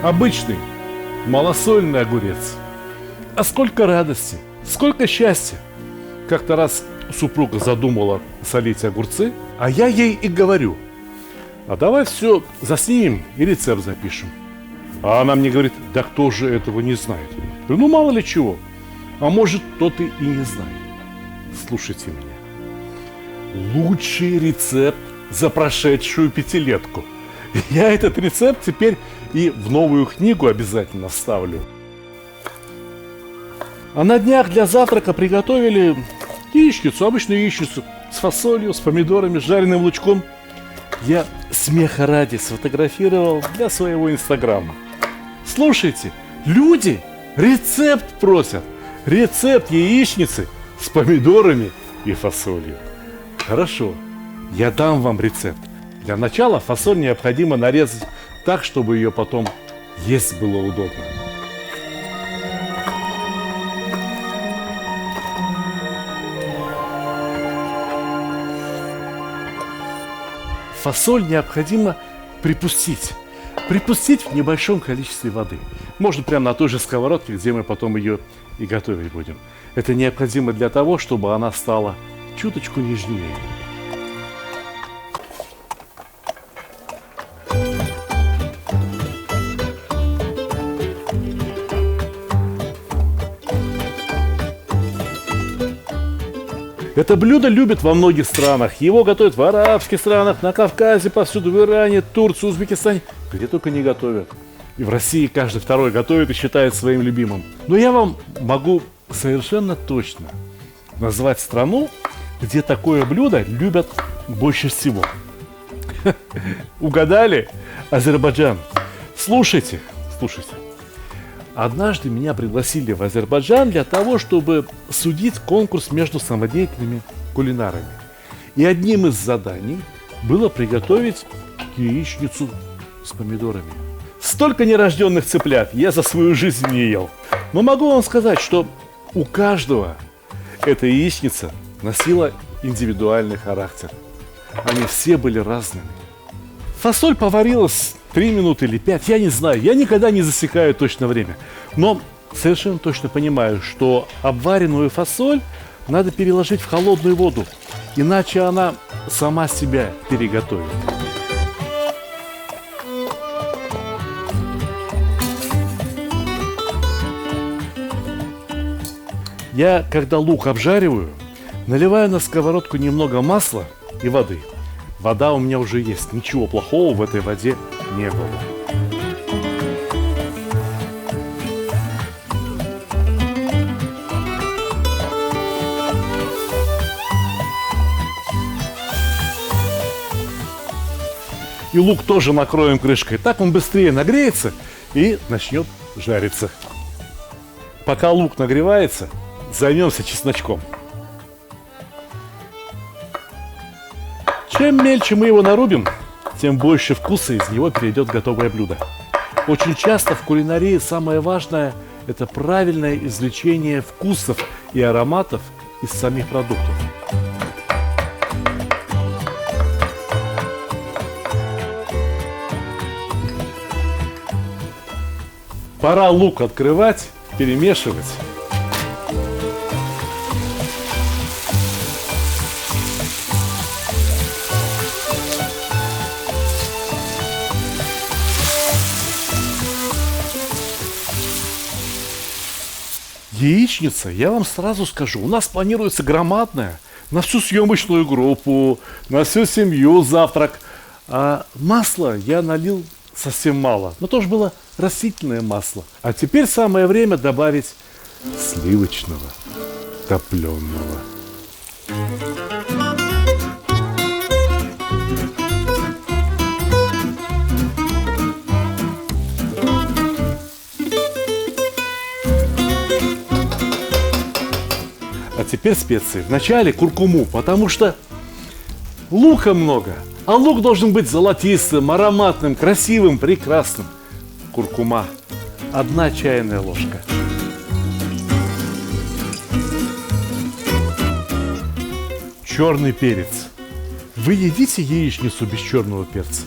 Обычный, малосольный огурец. А сколько радости, сколько счастья. Как-то раз супруга задумала солить огурцы, а я ей и говорю: а давай все заснимем и рецепт запишем. А она мне говорит: да кто же этого не знает? Я говорю: ну мало ли чего. А может, кто-то и не знает. Слушайте меня. Лучший рецепт за прошедшую пятилетку. Я этот рецепт теперь и в новую книгу обязательно вставлю. А на днях для завтрака приготовили яичницу, обычную яичницу с фасолью, с помидорами, с жареным лучком. Я смеха ради сфотографировал для своего инстаграма. Слушайте, люди рецепт просят. Рецепт яичницы с помидорами и фасолью. Хорошо, я дам вам рецепт. Для начала фасоль необходимо нарезать так, чтобы ее потом есть было удобно. Фасоль необходимо припустить. Припустить в небольшом количестве воды. Можно прямо на той же сковородке, где мы потом ее и готовить будем. Это необходимо для того, чтобы она стала чуточку нежнее. Это блюдо любят во многих странах. Его готовят в арабских странах, на Кавказе, повсюду, в Иране, Турции, Узбекистане. Где только не готовят. И в России каждый второй готовит и считает своим любимым. Но я вам могу совершенно точно назвать страну, где такое блюдо любят больше всего. Угадали? Азербайджан. Слушайте. Однажды меня пригласили в Азербайджан для того, чтобы судить конкурс между самодеятельными кулинарами. И одним из заданий было приготовить яичницу с помидорами. Столько нерожденных цыплят я за свою жизнь не ел. Но могу вам сказать, что у каждого эта яичница носила индивидуальный характер. Они все были разными. Фасоль поварилась 3 минуты или 5, я не знаю, я никогда не засекаю точно время. Но совершенно точно понимаю, что обваренную фасоль надо переложить в холодную воду, иначе она сама себя переготовит. Я, когда лук обжариваю, наливаю на сковородку немного масла и воды. Вода у меня уже есть, ничего плохого в этой воде не было. И лук тоже накроем крышкой, так он быстрее нагреется и начнет жариться. Пока лук нагревается, займемся чесночком. Чем мельче мы его нарубим, тем больше вкуса из него перейдет готовое блюдо. Очень часто в кулинарии самое важное – это правильное извлечение вкусов и ароматов из самих продуктов. Пора лук открывать, перемешивать. Яичница, я вам сразу скажу, у нас планируется громадная, на всю съемочную группу, на всю семью завтрак. А масла я налил совсем мало, но тоже было растительное масло. А теперь самое время добавить сливочного, топленого. А теперь специи. Вначале куркуму, потому что лука много. А лук должен быть золотистым, ароматным, красивым, прекрасным. Куркума. 1 чайная ложка. черный перец. Вы едите яичницу без черного перца?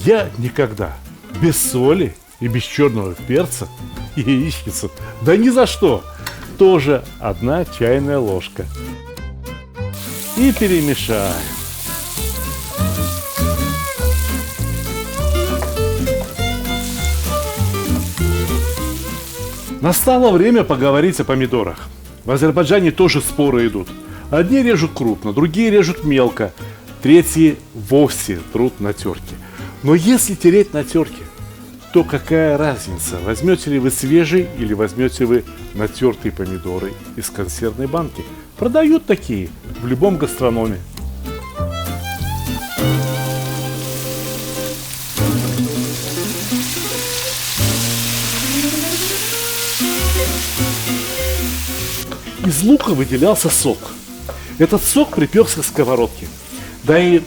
Я никогда. Без соли и без черного перца яичницу. Да ни за что. Тоже 1 чайная ложка. И перемешаем. Настало время поговорить о помидорах. В Азербайджане тоже споры идут. Одни режут крупно, другие режут мелко, третьи вовсе трут на терке. Но если тереть на терке, то какая разница, возьмете ли вы свежий или возьмете вы натертые помидоры из консервной банки? Продают такие в любом гастрономе. Из лука выделялся сок. Этот сок приперся к сковородке. Да и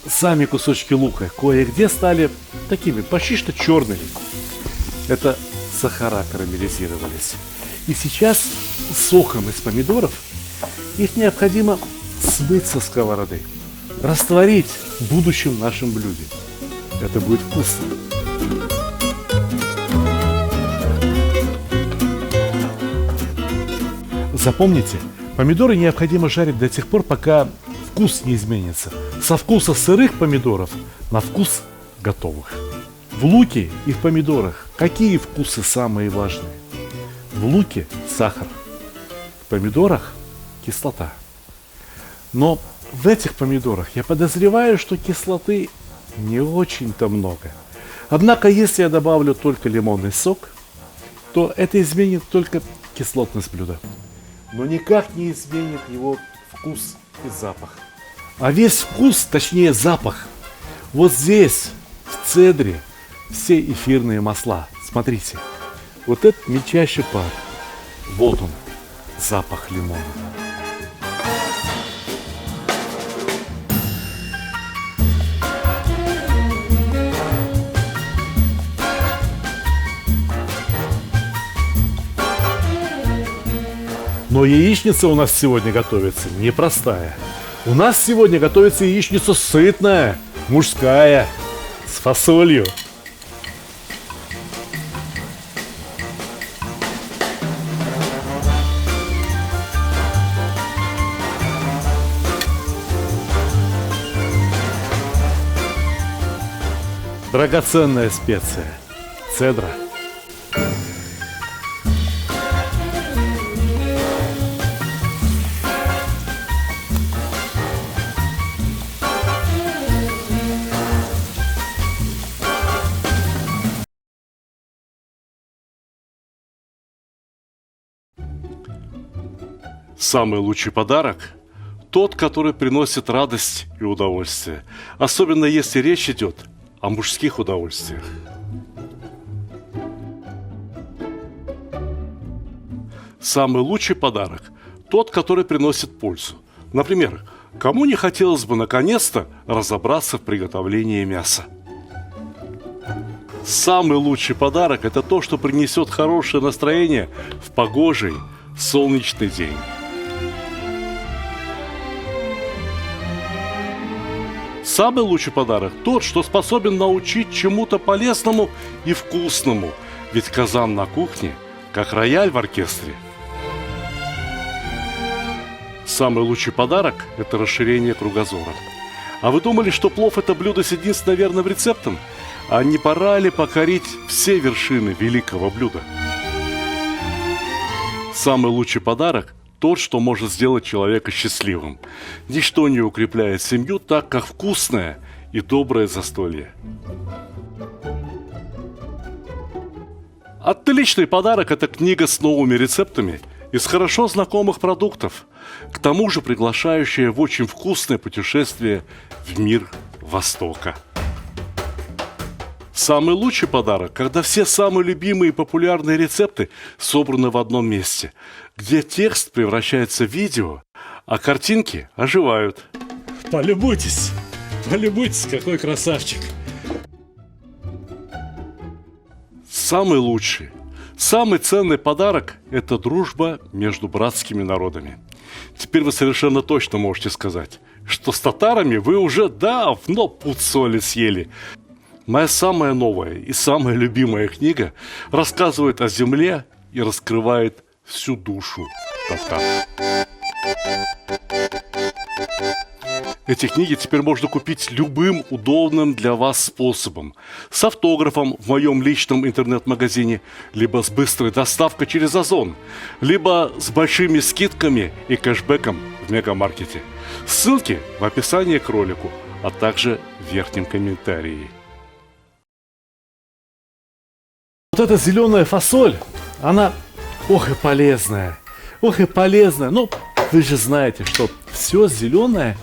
сами кусочки лука кое-где стали такими почти что черными. Это сахара карамелизировались. И сейчас соком из помидоров их необходимо смыть со сковороды, растворить в будущем нашем блюде. Это будет вкусно. Запомните, помидоры необходимо жарить до тех пор, пока вкус не изменится. Со вкуса сырых помидоров на вкус готовых. В луке и в помидорах какие вкусы самые важные? В луке сахар, в помидорах кислота. Но в этих помидорах я подозреваю, что кислоты не очень-то много. Однако, если я добавлю только лимонный сок, то это изменит только кислотность блюда, но никак не изменит его вкус и запах. А весь вкус, точнее запах, вот здесь, в цедре, все эфирные масла. Смотрите, вот этот мельчайший пар, вот он, запах лимона. Но яичница у нас сегодня готовится непростая. У нас сегодня готовится яичница сытная, мужская, с фасолью. Драгоценная специя – цедра. Самый лучший подарок – тот, который приносит радость и удовольствие, особенно если речь идет о мужских удовольствиях. Самый лучший подарок – тот, который приносит пользу. Например, кому не хотелось бы наконец-то разобраться в приготовлении мяса? Самый лучший подарок – это то, что принесет хорошее настроение в погожий, солнечный день. Самый лучший подарок – тот, что способен научить чему-то полезному и вкусному, ведь казан на кухне, как рояль в оркестре. Самый лучший подарок – это расширение кругозора. А вы думали, что плов – это блюдо с единственно верным рецептом? А не пора ли покорить все вершины великого блюда? Самый лучший подарок – тот, что может сделать человека счастливым. Ничто не укрепляет семью так, как вкусное и доброе застолье. Отличный подарок – это книга с новыми рецептами из хорошо знакомых продуктов, к тому же приглашающая в очень вкусное путешествие в мир Востока. Самый лучший подарок, когда все самые любимые и популярные рецепты собраны в одном месте, где текст превращается в видео, а картинки оживают. Полюбуйтесь, какой красавчик. Самый лучший, Самый ценный подарок – это дружба между братскими народами. Теперь вы совершенно точно можете сказать, что с татарами вы уже давно пуд соли съели. Моя самая новая и самая любимая книга рассказывает о земле и раскрывает всю душу татар. Эти книги теперь можно купить любым удобным для вас способом. С автографом в моем личном интернет-магазине, либо с быстрой доставкой через Озон, либо с большими скидками и кэшбэком в мегамаркете. Ссылки в описании к ролику, а также в верхнем комментарии. Вот эта зеленая фасоль, она ох и полезная, ох и полезная. Ну, вы же знаете, что все зеленое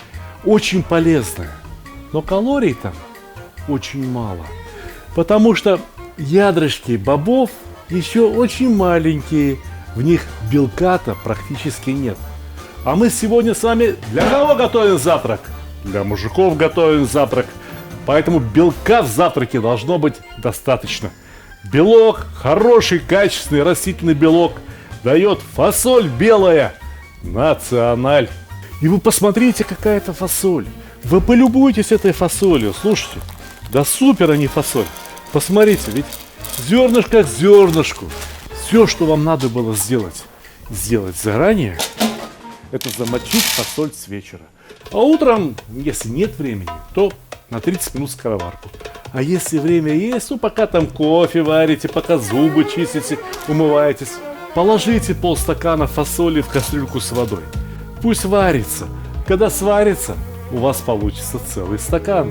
очень полезное, но калорий там очень мало, потому что ядрышки бобов еще очень маленькие, в них белка-то практически нет. А мы сегодня с вами для кого готовим завтрак? Для мужиков готовим завтрак, поэтому белка в завтраке должно быть достаточно. Белок, хороший, качественный растительный белок, дает фасоль белая, националь. И вы посмотрите, какая это фасоль. Вы полюбуйтесь этой фасолью. Слушайте, да супер, а не фасоль. Посмотрите, ведь зернышко к зернышку. Все, что вам надо было сделать заранее, это замочить фасоль с вечера. А утром, если нет времени, то на 30 минут скороварку. А если время есть, то пока там кофе варите, пока зубы чистите, умываетесь, положите полстакана фасоли в кастрюльку с водой. Пусть варится. Когда сварится, у вас получится целый стакан.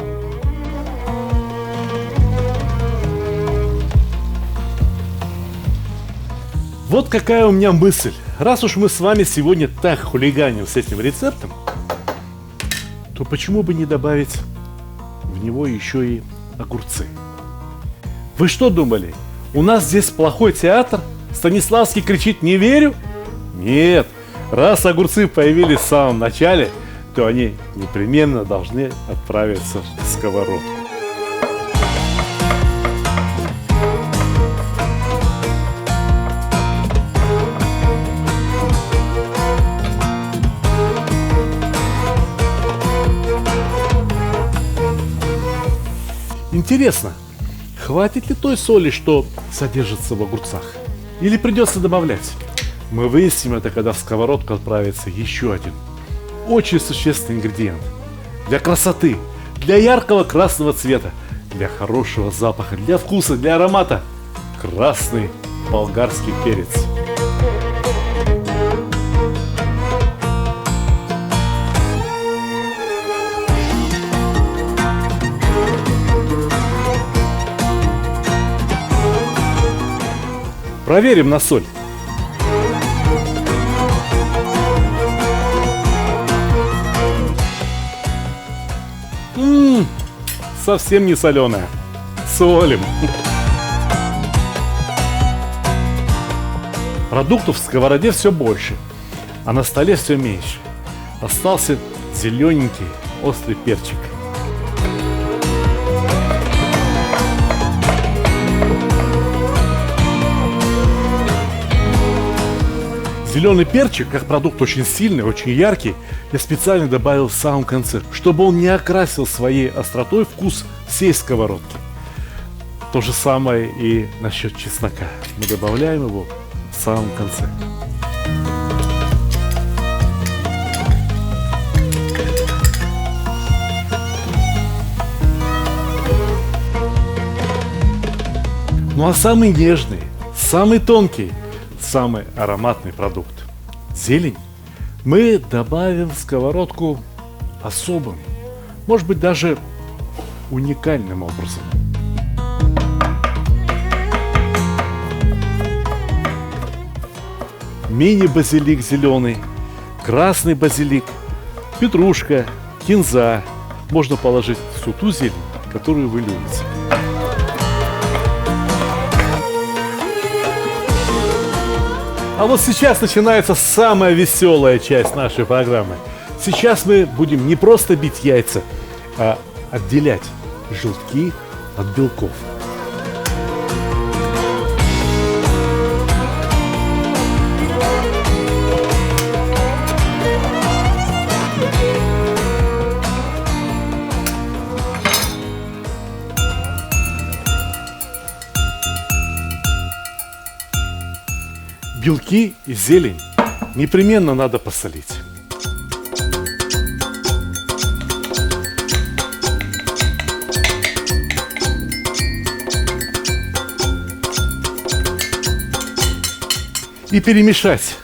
Вот какая у меня мысль. Раз уж мы с вами сегодня так хулиганим с этим рецептом, то почему бы не добавить в него еще и огурцы? Вы что думали? У нас здесь плохой театр? Станиславский кричит «не верю»? Нет. Раз огурцы появились в самом начале, то они непременно должны отправиться в сковородку. Интересно, хватит ли той соли, что содержится в огурцах? Или придется добавлять? Мы выясним это, когда в сковородку отправится еще один очень существенный ингредиент. Для красоты, для яркого красного цвета, для хорошего запаха, для вкуса, для аромата. Красный болгарский перец. Проверим на соль. Совсем не соленая. Солим. Продуктов в сковороде все больше, а на столе все меньше. Остался зелененький острый перчик. Зеленый перчик, как продукт очень сильный, очень яркий, я специально добавил в самом конце, чтобы он не окрасил своей остротой вкус всей сковородки. То же самое и насчет чеснока. Мы добавляем его в самом конце. Ну а самый нежный, самый тонкий, самый ароматный продукт – зелень. Мы добавим в сковородку особым, может быть даже уникальным образом. Мини-базилик зеленый, красный базилик, петрушка, кинза. Можно положить всю ту зелень, которую вы любите. А вот сейчас начинается самая веселая часть нашей программы. Сейчас мы будем не просто бить яйца, а отделять желтки от белков. белки и зелень непременно надо посолить. И перемешать.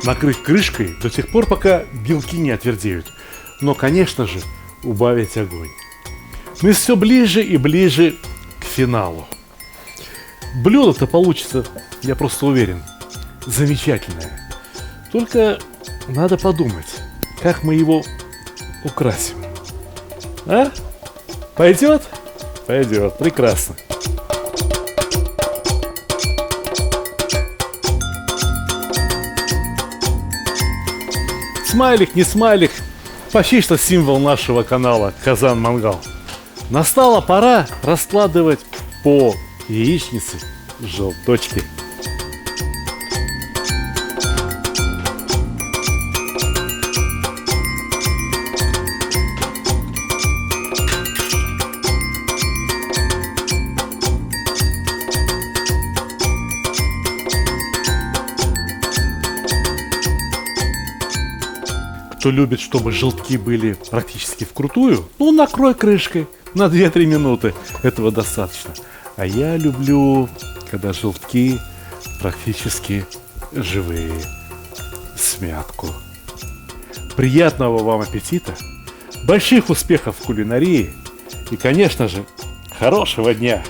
Накрыть крышкой до тех пор, пока белки не отвердеют. Но, конечно же, убавить огонь. Мы все ближе и ближе к финалу. Блюдо-то получится, я просто уверен, замечательное. Только надо подумать, как мы его украсим. А? Пойдет? Пойдет. Прекрасно. Смайлик, не смайлик, почти что символ нашего канала Казан Мангал. Настала пора раскладывать по яичнице желточки. Кто любит, чтобы желтки были практически вкрутую, ну, накрой крышкой на 2-3 минуты. Этого достаточно. А я люблю, когда желтки практически живые. Смятку. Приятного вам аппетита, больших успехов в кулинарии и, конечно же, хорошего дня!